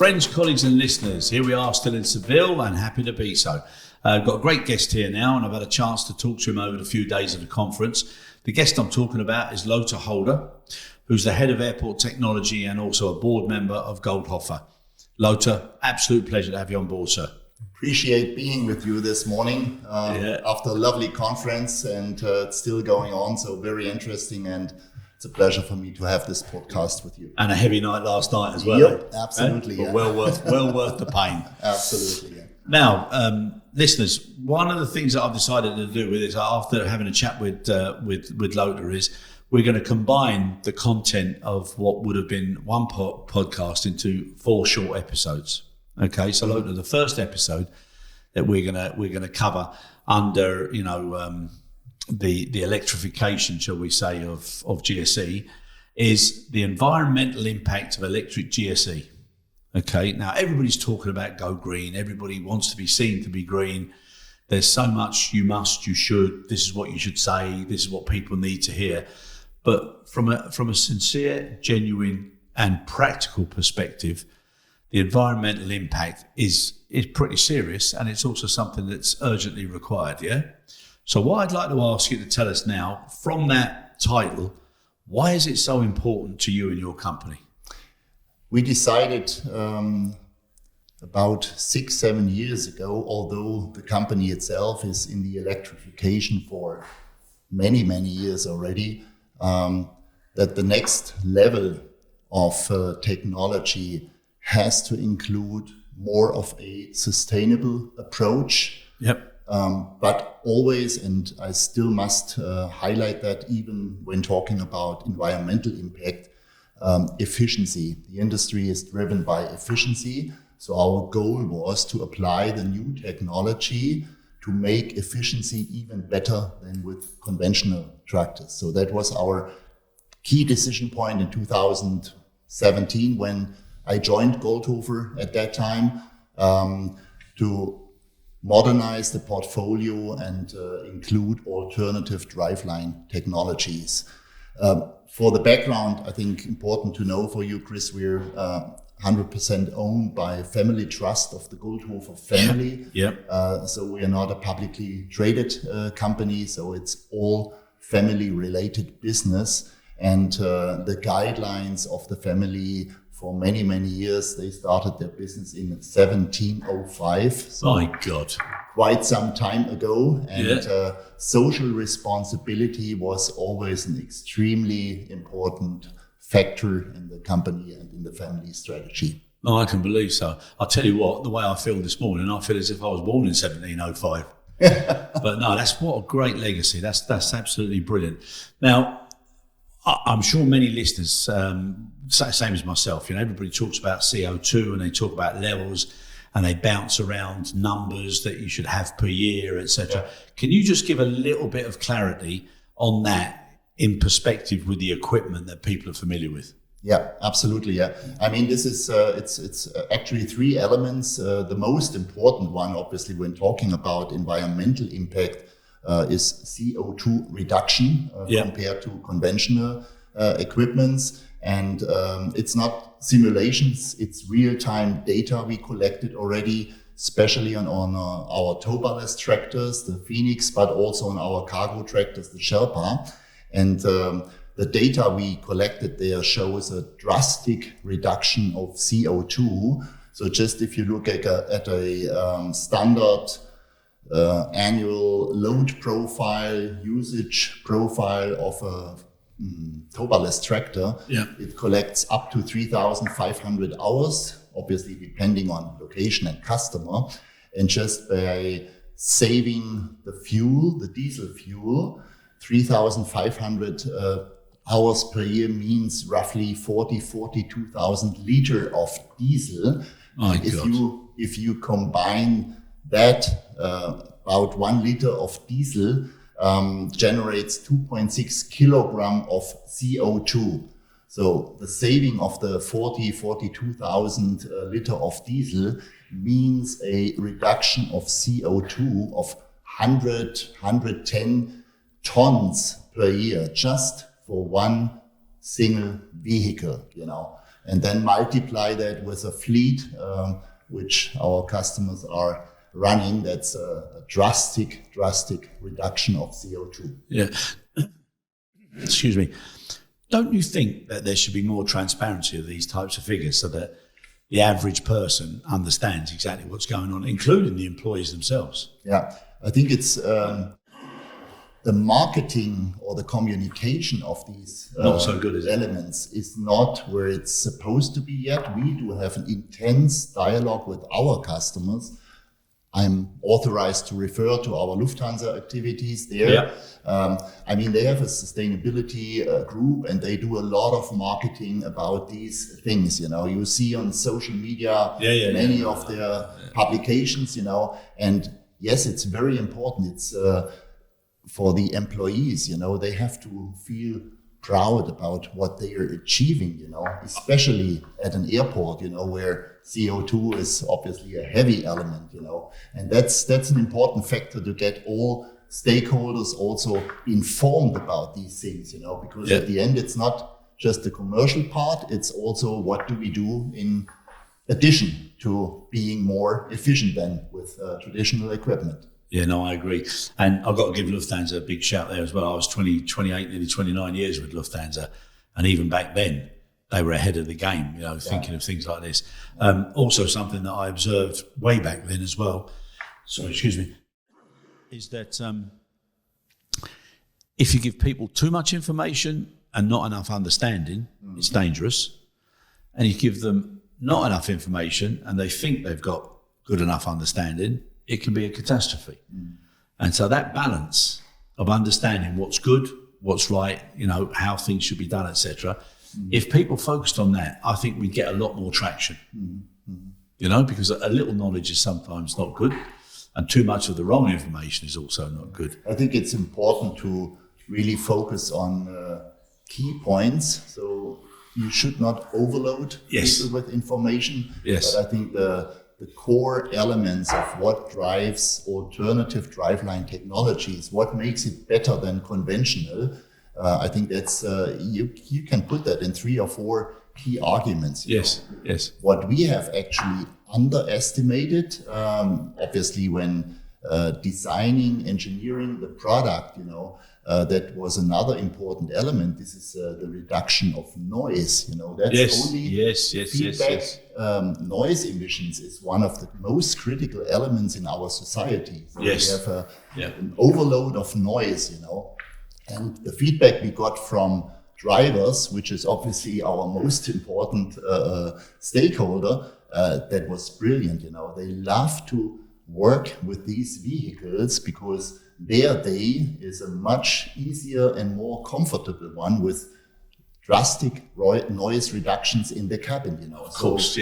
Friends, colleagues and listeners, here we are still in Seville and happy to be so. I've got a great guest here now and I've had a chance to talk to him over the few days of the conference. The guest I'm talking about is Lothar, who's the head of airport technology and also a board member of Goldhofer. Lothar, absolute pleasure to have you on board, sir. Appreciate being with you this morning after a lovely conference, and it's still going on, so very interesting, and it's a pleasure for me to have this podcast with you. And a heavy night last night as well. Yep, absolutely. But well worth the pain. Absolutely. Yeah. Now, listeners, one of the things that I've decided to do with it, after having a chat with Lothar, is we're going to combine the content of what would have been one podcast into 4 short episodes. Okay, so Lothar, the first episode that we're gonna cover under the electrification, shall we say, of GSE, is the environmental impact of electric GSE. Okay, now everybody's talking about go green. Everybody wants to be seen to be green. There's so much you must, you should. This is what you should say. This is what people need to hear. But from a sincere, genuine, and practical perspective, the environmental impact is pretty serious, and it's also something that's urgently required, yeah? So what I'd like to ask you to tell us now, from that title, why is it so important to you and your company? We decided about 6-7 years ago, although the company itself is in the electrification for many years already, that the next level of technology has to include more of a sustainable approach. Yep. But always, and I still must highlight that even when talking about environmental impact, efficiency. The industry is driven by efficiency. So our goal was to apply the new technology to make efficiency even better than with conventional tractors. So that was our key decision point in 2017 when I joined Goldhofer at that time to modernize the portfolio and include alternative driveline technologies. For the background, I think important to know for you, Chris, we're 100% owned by family trust of the Goldhofer family. Yep. So we are not a publicly traded company, so it's all family-related business. And the guidelines of the family for many years, they started their business in 1705. So my God. Quite some time ago. And social responsibility was always an extremely important factor in the company and in the family strategy. Oh, I can believe so. I'll tell you what, the way I feel this morning, I feel as if I was born in 1705. But no, that's what a great legacy. That's absolutely brilliant. Now, I'm sure many listeners, same as myself, everybody talks about CO2 and they talk about levels and they bounce around numbers that you should have per year, etc. Can you just give a little bit of clarity on that in perspective with the equipment that people are familiar with? Yeah, absolutely. Yeah, I mean, this is it's actually 3 elements. The most important one, obviously, when talking about environmental impact, is CO2 reduction compared to conventional equipments. And it's not simulations, it's real-time data we collected already, especially on our tow-barless tractors, the Phoenix, but also on our cargo tractors, the Sherpa. And the data we collected there shows a drastic reduction of CO2. So just if you look at a standard annual load profile, usage profile of a tow-barless tractor, it collects up to 3,500 hours, obviously depending on location and customer. And just by saving the fuel, the diesel fuel, 3,500 hours per year means roughly 42,000 liters of diesel. If you combine that, about 1 liter of diesel generates 2.6 kilogram of CO2. So the saving of the 42,000 liter of diesel means a reduction of CO2 of 110 tons per year just for one single vehicle, and then multiply that with a fleet, which our customers are running. That's a drastic reduction of CO2. Yeah. Excuse me. Don't you think that there should be more transparency of these types of figures so that the average person understands exactly what's going on, including the employees themselves? Yeah, I think it's the marketing or the communication of these not so good, is it? elements is not where it's supposed to be yet. We do have an intense dialogue with our customers. I'm authorized to refer to our Lufthansa activities there. Yeah. I mean, they have a sustainability group, and they do a lot of marketing about these things. You know, you see on social media many of their publications. You know, and yes, it's very important. It's for the employees. You know, they have to feel proud about what they are achieving. You know, especially at an airport. You know, where CO2 is obviously a heavy element, you know, and that's an important factor to get all stakeholders also informed about these things, you know, because at the end it's not just the commercial part, it's also what do we do in addition to being more efficient than with traditional equipment. Yeah, no, I agree. And I've got to give Lufthansa a big shout there as well. I was 28, nearly 29 years with Lufthansa, and even back then, they were ahead of the game, you know, thinking of things like this. Also, something that I observed way back then as well, is that if you give people too much information and not enough understanding, it's dangerous. And you give them not enough information and they think they've got good enough understanding, it can be a catastrophe. And so that balance of understanding what's good, what's right, you know, how things should be done, etc. If people focused on that, I think we'd get a lot more traction, you know, because a little knowledge is sometimes not good, and too much of the wrong information is also not good. I think it's important to really focus on key points. So you should not overload people with information. Yes. But I think the core elements of what drives alternative driveline technologies, what makes it better than conventional, I think that's you can put that in 3 or 4 key arguments. Yes. What we have actually underestimated, obviously, when designing, engineering the product, you know, that was another important element. This is the reduction of noise. You know, that's only feedback. Noise emissions is one of the most critical elements in our society. So we have an overload of noise. You know. And the feedback we got from drivers, which is obviously our most important stakeholder, that was brilliant. You know, they love to work with these vehicles because their day is a much easier and more comfortable one with drastic noise reductions in the cabin. You know, of course,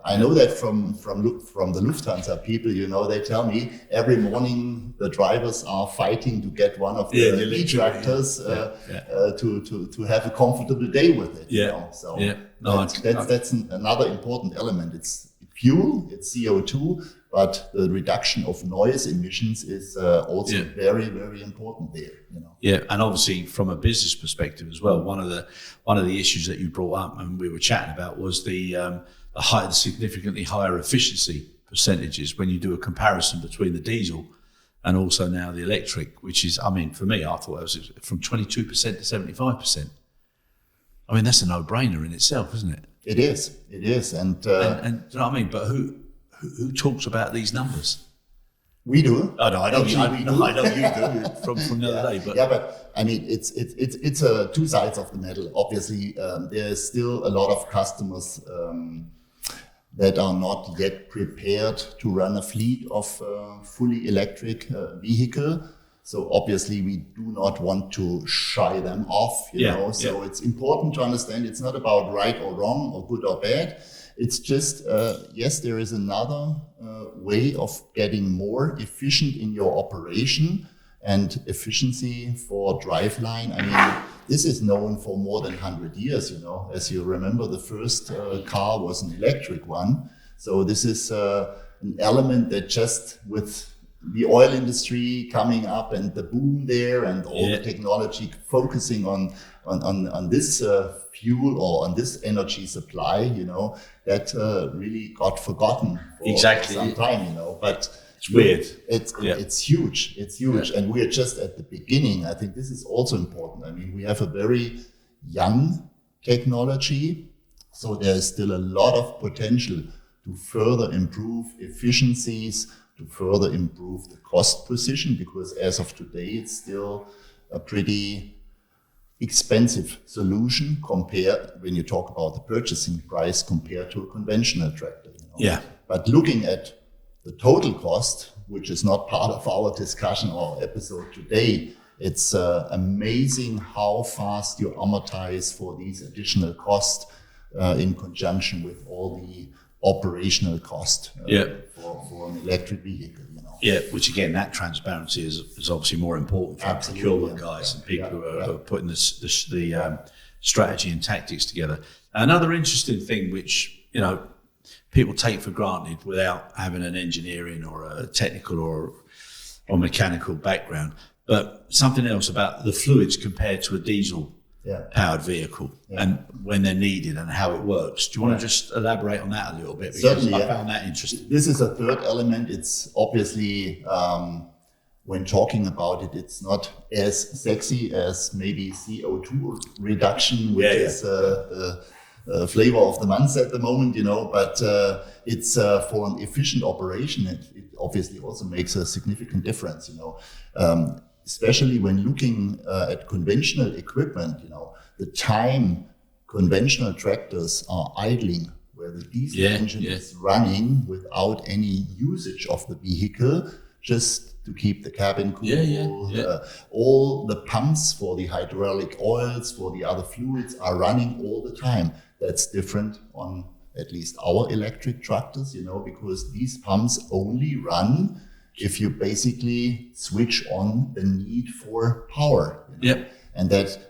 I know that from the Lufthansa people, you know, they tell me every morning the drivers are fighting to get one of the e-tractors to have a comfortable day with it. You know? So that's another important element. It's fuel, it's CO2, but the reduction of noise emissions is also very, very important there. You know. Yeah, and obviously from a business perspective as well, one of the issues that you brought up and we were chatting about was the significantly higher efficiency percentages when you do a comparison between the diesel and also now the electric, which is, I mean, for me, I thought it was from 22% to 75%. I mean, that's a no-brainer in itself, isn't it? It is, and do you know what I mean? But who talks about these numbers? We do. Oh, no, I know you do from the other day. But but I mean, it's two sides of the medal. Obviously, there's still a lot of customers that are not yet prepared to run a fleet of fully electric vehicle. So obviously, we do not want to shy them off. You know, so it's important to understand it's not about right or wrong or good or bad. It's just, yes, there is another way of getting more efficient in your operation, and efficiency for driveline. I mean, this is known for more than 100 years, you know. As you remember, the first car was an electric one. So this is an element that just with the oil industry coming up and the boom there and all the technology focusing on this fuel or on this energy supply, that really got forgotten for some time, but it's weird. It's huge. It's huge. And we are just at the beginning. I think this is also important. I mean, we have a very young technology, so there's still a lot of potential to further improve efficiencies, to further improve the cost position, because as of today, it's still a pretty expensive solution when you talk about the purchasing price compared to a conventional tractor. But looking at the total cost, which is not part of our discussion or episode today, it's amazing how fast you amortize for these additional costs in conjunction with all the operational cost for an electric vehicle. Yeah, which again, that transparency is obviously more important for procurement guys and people who are putting the strategy and tactics together. Another interesting thing, which people take for granted without having an engineering or a technical or mechanical background, but something else about the fluids compared to a diesel powered vehicle and when they're needed and how it works. Do you want to just elaborate on that a little bit? Because certainly, I found that interesting. This is a third element. It's obviously, when talking about it, it's not as sexy as maybe CO2 reduction, which is the flavor of the month at the moment, but it's for an efficient operation. It obviously also makes a significant difference, especially when looking at conventional equipment, the time conventional tractors are idling, where the diesel engine is running without any usage of the vehicle, just to keep the cabin cool. All the pumps for the hydraulic oils, for the other fluids are running all the time. That's different on at least our electric tractors, because these pumps only run if you basically switch on the need for power. And that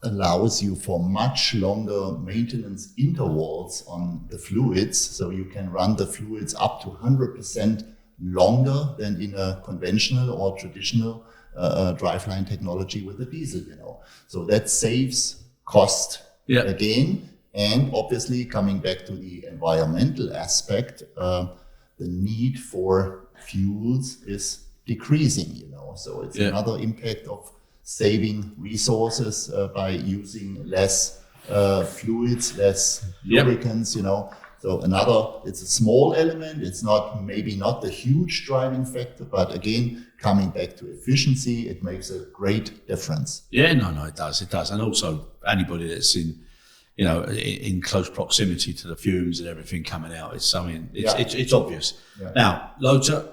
allows you for much longer maintenance intervals on the fluids. So you can run the fluids up to 100% longer than in a conventional or traditional driveline technology with a diesel, So that saves cost again. And obviously, coming back to the environmental aspect, the need for fuels is decreasing, So it's another impact of saving resources by using less fluids, less lubricants, So it's a small element. It's maybe not the huge driving factor, but again, coming back to efficiency, it makes a great difference. Yeah, no, it does. It does. And also anybody that's in close proximity to the fumes and everything coming out, it's obvious. Now, Lothar,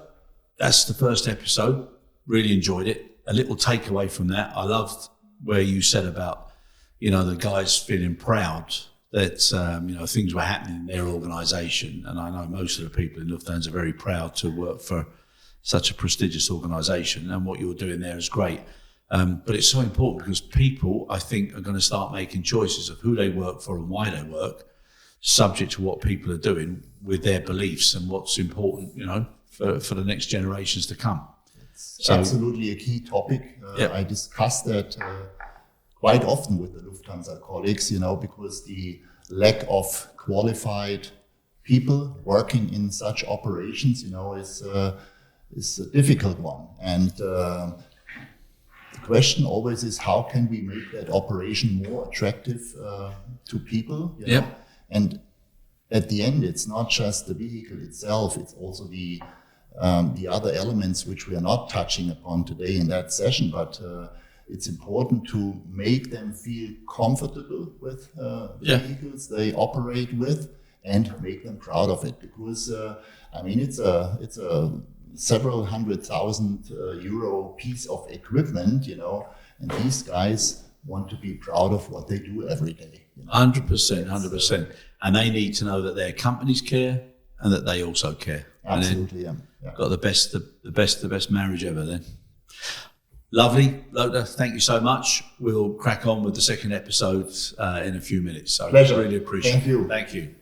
that's the first episode. Really enjoyed it. A little takeaway from that, I loved where you said about, the guys feeling proud that, things were happening in their organisation. And I know most of the people in Lufthansa are very proud to work for such a prestigious organisation, and what you're doing there is great. But it's so important because people, I think, are going to start making choices of who they work for and why they work, subject to what people are doing with their beliefs and what's important, for the next generations to come. It's absolutely a key topic. I discuss that quite often with the Lufthansa colleagues, because the lack of qualified people working in such operations, is a difficult one. And the question always is, how can we make that operation more attractive to people? And at the end, it's not just the vehicle itself; it's also the other elements which we are not touching upon today in that session. But it's important to make them feel comfortable with the vehicles they operate with, and make them proud of it. Because it's a several €100,000 piece of equipment, and these guys want to be proud of what they do every day. 100%. And they need to know that their companies care and that they also care. Absolutely, Got the best marriage ever then. Lovely. Lothar, thank you so much. We'll crack on with the second episode in a few minutes. So pleasure. Really appreciate it. Thank you. Thank you.